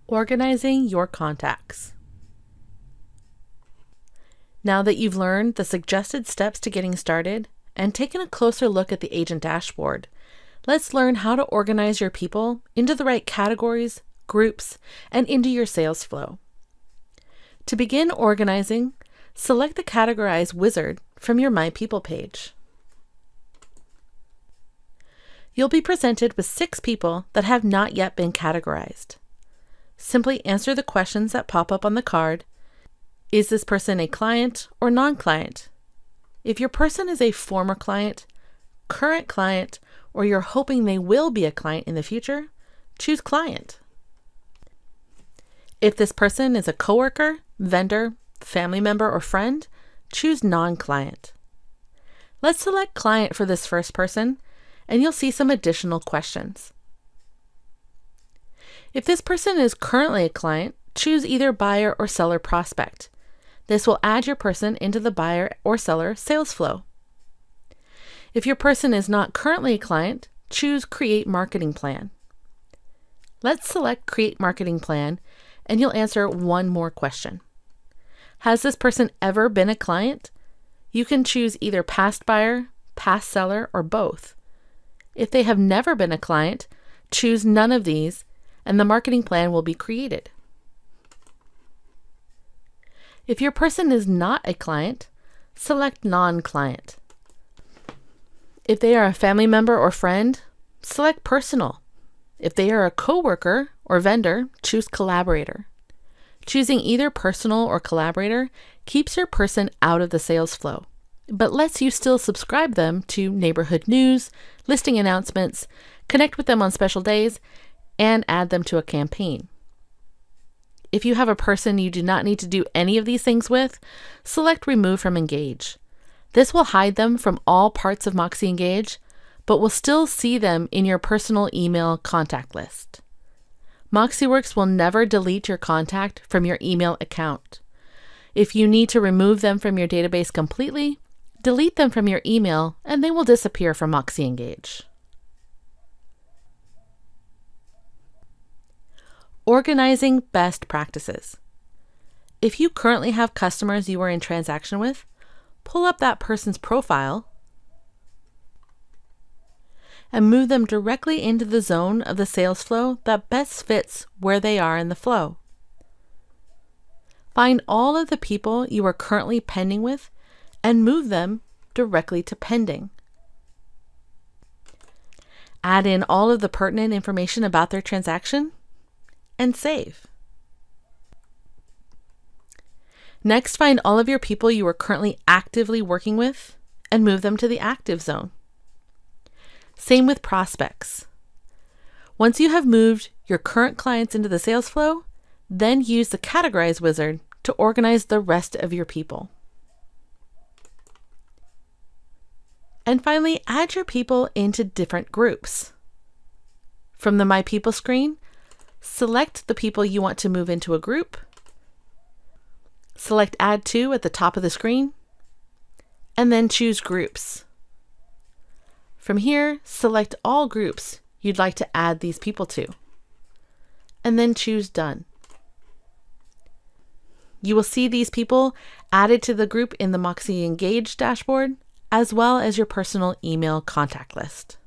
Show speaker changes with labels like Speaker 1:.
Speaker 1: Organizing your contacts. Now that you've learned the suggested steps to getting started and taken a closer look at the agent dashboard, let's learn how to organize your people into the right categories, groups, and into your sales flow. To begin organizing, select the Categorize wizard from your My People page. You'll be presented with 6 people that have not yet been categorized. Simply answer the questions that pop up on the card. Is this person a client or non-client? If your person is a former client, current client, or you're hoping they will be a client in the future, choose client. If this person is a coworker, vendor, family member, or friend, choose non-client. Let's select client for this first person, and you'll see some additional questions. If this person is currently a client, choose either buyer or seller prospect. This will add your person into the buyer or seller sales flow. If your person is not currently a client, choose Create Marketing Plan. Let's select Create Marketing Plan, and you'll answer one more question. Has this person ever been a client? You can choose either past buyer, past seller, or both. If they have never been a client, choose none of these, and the marketing plan will be created. If your person is not a client, select non-client. If they are a family member or friend, select personal. If they are a coworker or vendor, choose collaborator. Choosing either personal or collaborator keeps your person out of the sales flow, but lets you still subscribe them to neighborhood news, listing announcements, connect with them on special days, and add them to a campaign. If you have a person you do not need to do any of these things with, select Remove from Engage. This will hide them from all parts of MoxiEngage, but will still see them in your personal email contact list. MoxiWorks will never delete your contact from your email account. If you need to remove them from your database completely, delete them from your email and they will disappear from MoxiEngage. Organizing best practices. If you currently have customers you are in transaction with, pull up that person's profile and move them directly into the zone of the sales flow that best fits where they are in the flow. Find all of the people you are currently pending with and move them directly to pending. Add in all of the pertinent information about their transaction and save. Next, find all of your people you are currently actively working with and move them to the active zone. Same with prospects. Once you have moved your current clients into the sales flow, then use the Categorize wizard to organize the rest of your people. And finally, add your people into different groups. From the My People screen, select the people you want to move into a group, select Add To at the top of the screen, and then choose Groups. From here, select all groups you'd like to add these people to, and then choose Done. You will see these people added to the group in the MoxiEngage dashboard, as well as your personal email contact list.